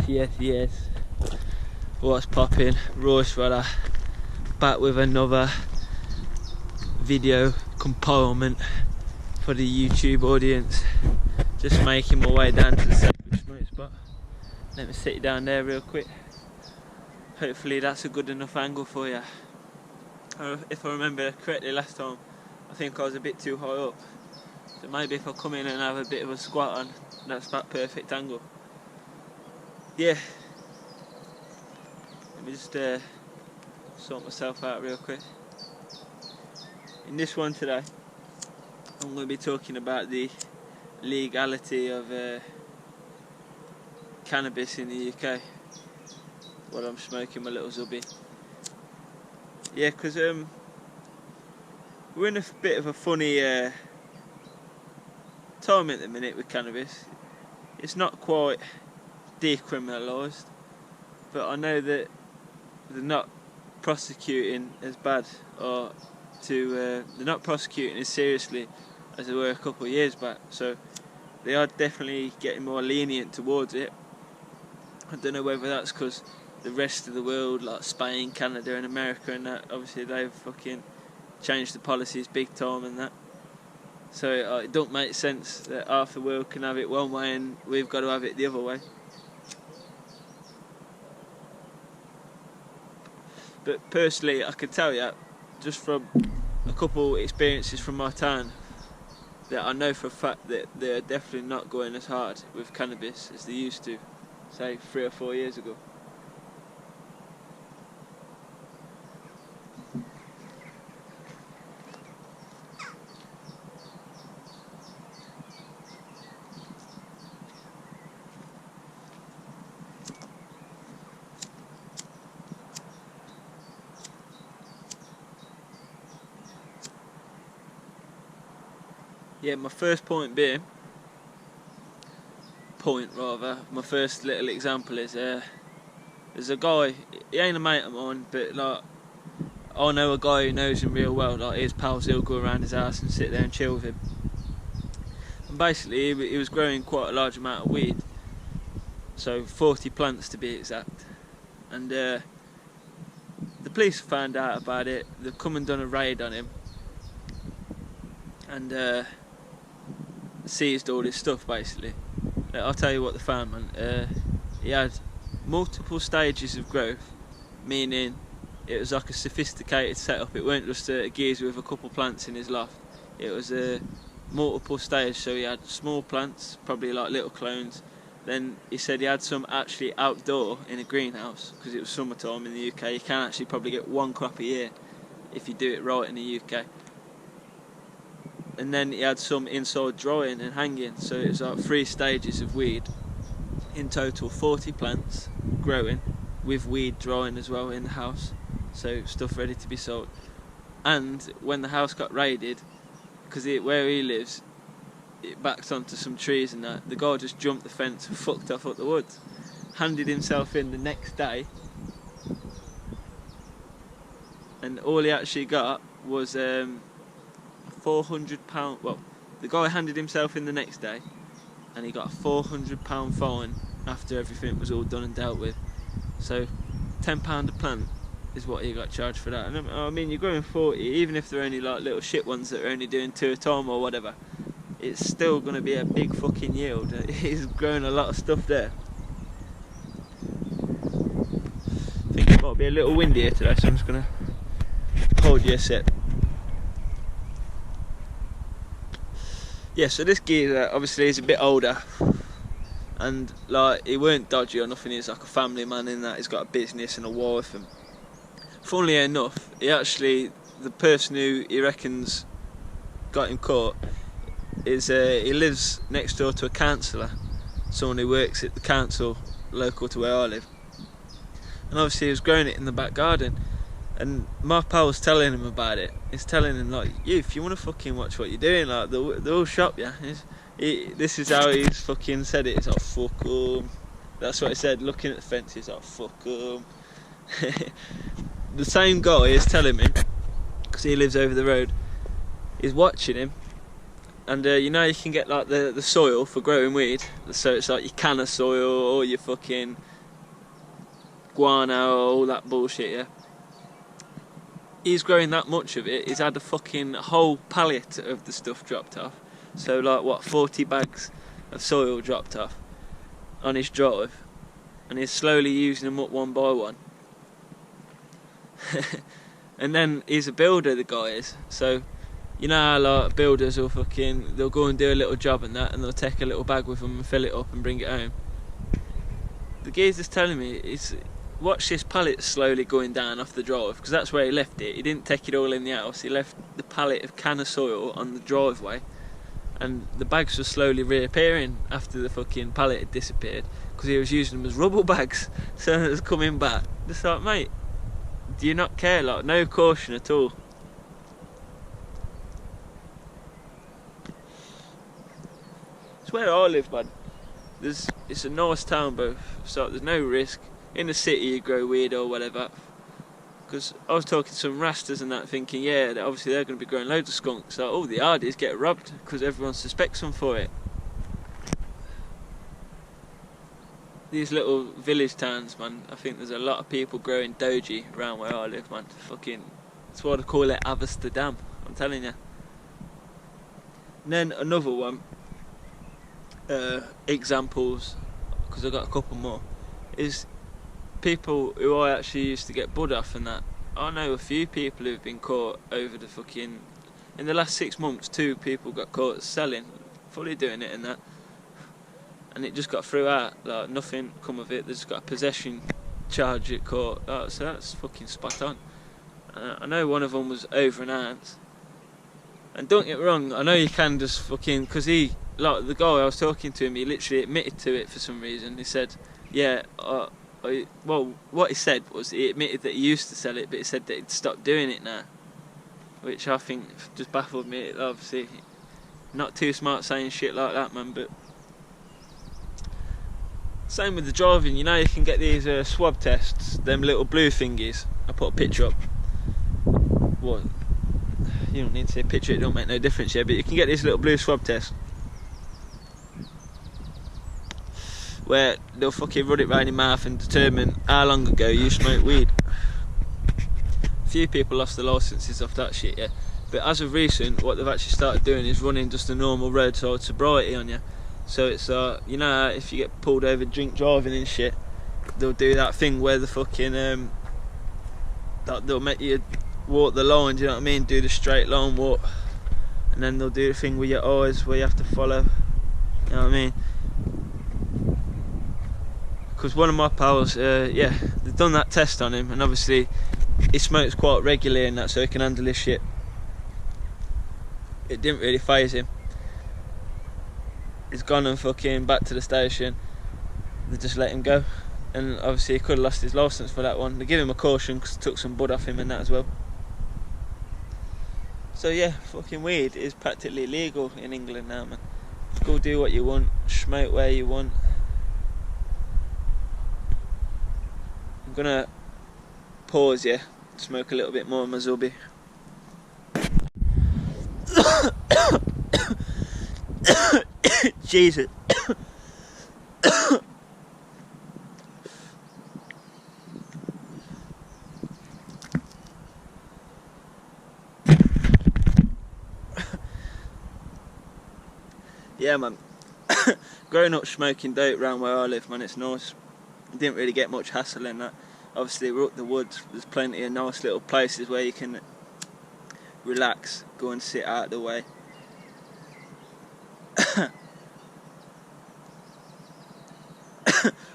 yes. What's popping? Royce Rudder back with another video compilement for the YouTube audience. Just making my way down to the smoke spot. Let me sit you down there real quick. Hopefully that's a good enough angle for you. If I remember correctly last time, I think I was a bit too high up. So maybe if I come in and have a bit of a squat on, that's that perfect angle. Yeah. Let me just sort myself out real quick. In this one today, I'm going to be talking about the legality of cannabis in the UK while I'm smoking my little zubby. Yeah, because we're in a bit of a funny time at the minute with cannabis. It's not quite decriminalised, but I know that they're not prosecuting as bad, or they're not prosecuting as seriously as they were a couple of years back, so they are definitely getting more lenient towards it. I don't know whether that's because the rest of the world, like Spain, Canada and America and that, obviously they've fucking changed the policies big time and that, so it don't make sense that half the world can have it one way and we've got to have it the other way. But personally, I can tell you, just from a couple experiences from my town, that I know for a fact that they're definitely not going as hard with cannabis as they used to, say 3 or 4 years ago. Yeah, my first my first little example is there's a guy, he ain't a mate of mine, but like I know a guy who knows him real well. Like his pals, he'll go around his house and sit there and chill with him. And basically he was growing quite a large amount of weed, so 40 plants to be exact. And the police found out about it. They've come and done a raid on him and seized all his stuff basically. I'll tell you what they found, man. He had multiple stages of growth, meaning it was like a sophisticated setup. It weren't just a geezer with a couple plants in his loft. It was a multiple stage, so he had small plants, probably like little clones. Then he said he had some actually outdoor in a greenhouse, because it was summertime in the UK. You can actually probably get one crop a year if you do it right in the UK. And then he had some inside drying and hanging, so it was like 3 stages of weed. In total 40 plants growing, with weed drying as well in the house, so stuff ready to be sold. And when the house got raided, because where he lives, it backed onto some trees and that, the guy just jumped the fence and fucked off up the woods, handed himself in the next day, and all he actually got was £400. Well, the guy handed himself in the next day and he got a £400 fine after everything was all done and dealt with. So £10 a plant is what he got charged for that. And I mean, you're growing 40, even if they're only like little shit ones that are only doing 2 a time or whatever, it's still going to be a big fucking yield. He's growing a lot of stuff there. I think it might be a little windy here today, so I'm just going to hold you a sec. Yeah, so this geezer obviously is a bit older, and like he weren't dodgy or nothing. He's like a family man in that he's got a business and a wife. And funnily enough, the person who he reckons got him caught is he lives next door to a councillor, someone who works at the council local to where I live. And obviously he was growing it in the back garden. And my pal was telling him about it. He's telling him, like, if you want to fucking watch what you're doing, like, they'll shop you. This is how he's fucking said it. He's like, fuck 'em. That's what he said, looking at the fence. He's like, fuck 'em. The same guy is telling me, because he lives over the road, he's watching him. And you can get like the soil for growing weed. So it's like your can of soil or your fucking guano, all that bullshit, yeah. He's growing that much of it, he's had a fucking whole pallet of the stuff dropped off. So like, what, 40 bags of soil dropped off on his drive, and he's slowly using them up one by one. And then he's a builder, the guy is, so you know how like builders will they'll go and do a little job and that, and they'll take a little bag with them and fill it up and bring it home. The geezer's telling me, watch this pallet slowly going down off the drive, because that's where he left it. He didn't take it all in the house, he left the pallet of can of soil on the driveway, and the bags were slowly reappearing after the fucking pallet had disappeared, because he was using them as rubble bags. So it was coming back. Just like, mate, do you not care? Like, no caution at all. It's where I live, man. It's a nice town, both. So there's no risk. In the city, you grow weed or whatever. Because I was talking to some rastas and that, thinking, yeah, obviously they're going to be growing loads of skunks. So all the hardies get robbed because everyone suspects them for it. These little village towns, man, I think there's a lot of people growing doji around where I live, man. Fucking, that's why they call it Amsterdam, I'm telling you. And then another one, examples, because I've got a couple more, is people who I actually used to get bud off and that. I know a few people who've been caught over the fucking, in the last 6 months, 2 people got caught selling, fully doing it and that. And it just got through out, like nothing come of it. They just got a possession charge at court. Oh, so that's fucking spot on. I know one of them was over an ounce. And don't get me wrong, I know you can just fucking, because like the guy I was talking to him, he literally admitted to it for some reason. He said, yeah, well, what he said was, he admitted that he used to sell it, but he said that he'd stopped doing it now. Which I think just baffled me. Obviously, not too smart saying shit like that, man, but same with the driving, you know, you can get these swab tests, them little blue thingies. I put a picture up. What? You don't need to see a picture, it don't make no difference, yeah, but you can get this little blue swab test where they'll fucking run it round your mouth and determine how long ago you smoked weed. A few people lost their licences off that shit, yeah. But as of recent, what they've actually started doing is running just a normal roadside sobriety on you. So it's you know, if you get pulled over drink driving and shit, they'll do that thing where the fucking they'll make you walk the line, do you know what I mean? Do the straight line walk, and then they'll do the thing with your eyes where you have to follow. You know what I mean? Because one of my pals, yeah, they've done that test on him, and obviously he smokes quite regularly and that, so he can handle his shit. It didn't really faze him. He's gone and fucking back to the station. They just let him go, and obviously he could have lost his licence for that one. They give him a caution because took some bud off him and that as well. So yeah, fucking weed is practically legal in England now, man. Go do what you want, smoke where you want. I'm gonna pause, yeah, smoke a little bit more of my Zubi. Jesus. Yeah, man. Growing up smoking dope around where I live, man, it's nice. Didn't really get much hassle in that. Obviously, we're up the woods. There's plenty of nice little places where you can relax, go and sit out of the way.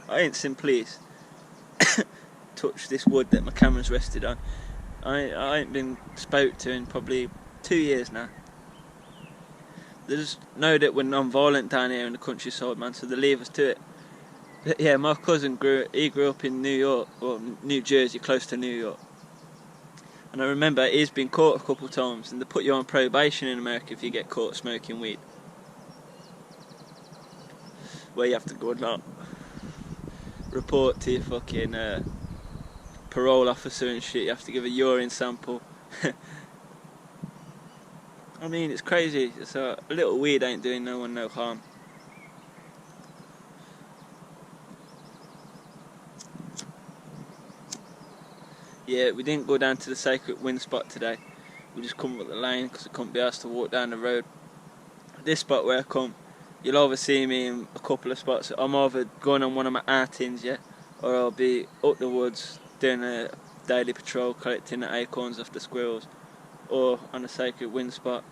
I ain't simply touched this wood that my camera's rested on. I ain't been spoke to in probably 2 years now. They just know that we're non-violent down here in the countryside, man, so they leave us to it. But yeah, my cousin grew up in New York, or New Jersey, close to New York. And I remember he's been caught a couple of times, and they put you on probation in America if you get caught smoking weed. Where you have to go and like, report to your fucking parole officer and shit. You have to give a urine sample. I mean, it's crazy. So a little weed ain't doing no one no harm. Yeah, we didn't go down to the Sacred Wind spot today. We just come up the lane because I couldn't be asked to walk down the road. This spot where I come, you'll either see me in a couple of spots. I'm either going on one of my outings, yeah, or I'll be up the woods doing a daily patrol collecting the acorns off the squirrels, or on the Sacred Wind spot.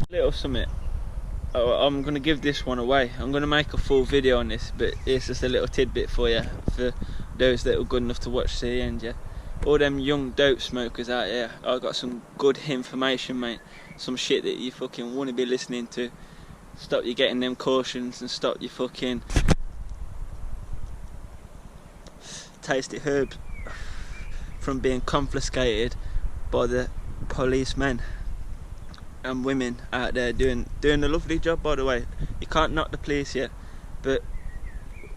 Little summit. Oh, I'm going to give this one away. I'm going to make a full video on this, but it's just a little tidbit for you, for those that are good enough to watch to the end, yeah. All them young dope smokers out there, I got some good information, mate. Some shit that you fucking want to be listening to. Stop you getting them cautions and stop you fucking tasty herbs from being confiscated by the policemen and women out there doing a lovely job, by the way. You can't knock the police yet, but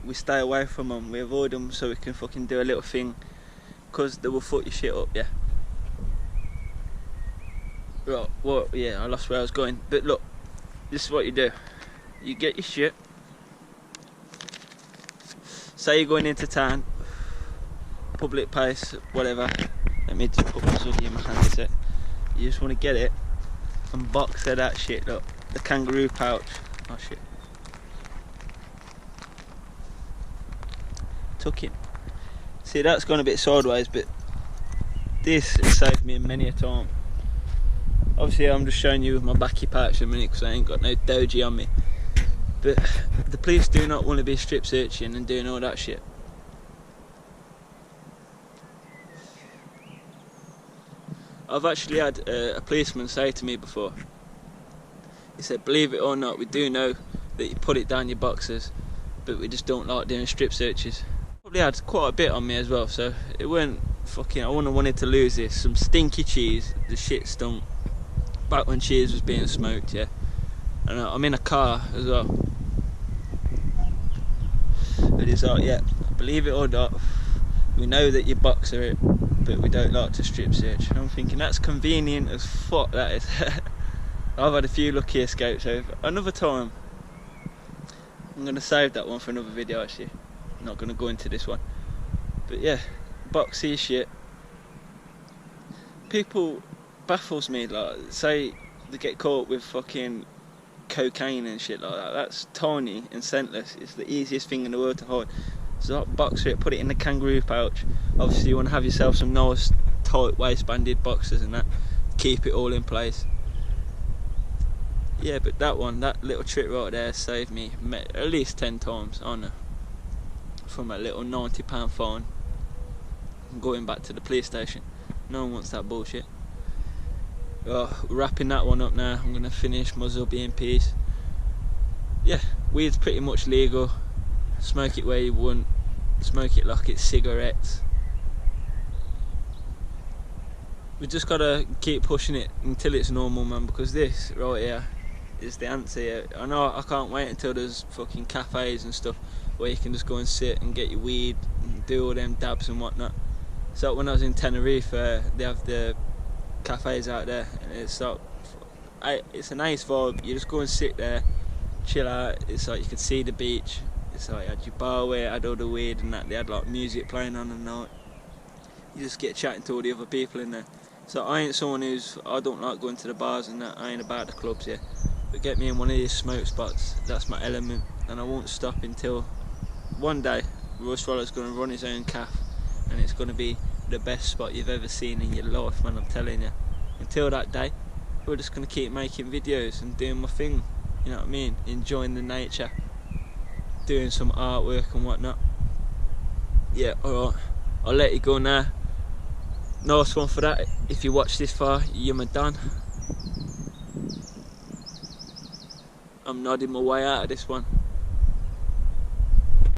we stay away from them, we avoid them so we can fucking do a little thing, because they will fuck your shit up, yeah. Right, well, yeah, I lost where I was going, but look, this is what you do. You get your shit, say you're going into town, public place, whatever. Let me just put my zuggy in my hand a sec. You just want to get it and box of that shit, look, the kangaroo pouch. Oh shit. Tuck it. See, that's gone a bit sideways, but this has saved me many a time. Obviously I'm just showing you with my backy pouch a minute because I ain't got no doji on me, but the police do not want to be strip searching and doing all that shit. I've actually had a policeman say to me before, he said, believe it or not, we do know that you put it down your boxers, but we just don't like doing strip searches. Probably had quite a bit on me as well, so it weren't fucking, I wouldn't have wanted to lose this. Some stinky cheese, the shit stunk, back when cheese was being smoked, yeah. And I'm in a car as well. But it's like, yeah, believe it or not, we know that you boxer it, but we don't like to strip search. And I'm thinking, that's convenient as fuck, that is. I've had a few lucky escapes over. Another time, I'm going to save that one for another video actually. I'm not going to go into this one. But yeah, boxy shit. People baffles me, like, say they get caught with fucking cocaine and shit like that. That's tiny and scentless. It's the easiest thing in the world to hide. So like, boxer it, put it in the kangaroo pouch. Obviously you want to have yourself some nice tight waistbanded boxers and that, keep it all in place. Yeah, but that little trick right there saved me at least 10 times on from a little £90 fine and going back to the police station. No one wants that bullshit. Wrapping that one up now. I'm going to finish my zubby in peace. Yeah, weed's pretty much legal. Smoke it where you want, smoke it like it's cigarettes. We just gotta keep pushing it until it's normal, man, because this right here is the answer here. I know I can't wait until there's fucking cafes and stuff where you can just go and sit and get your weed and do all them dabs and whatnot. So when I was in Tenerife, they have the cafes out there, and it's like, it's a nice vibe. You just go and sit there, chill out. It's like you can see the beach. It's like, you had your bar where had all the weed and that, they had like music playing on the night. You just get chatting to all the other people in there. So I ain't someone I don't like going to the bars and that, I ain't about the clubs, yeah. But get me in one of these smoke spots, that's my element, and I won't stop until one day Roy Swallow's going to run his own calf, and it's going to be the best spot you've ever seen in your life, man, I'm telling you. Until that day, we're just going to keep making videos and doing my thing, you know what I mean, enjoying the nature, doing some artwork and whatnot. Yeah, alright, I'll let you go now. Nice one for that. If you watch this far, you're my done. I'm nodding my way out of this one.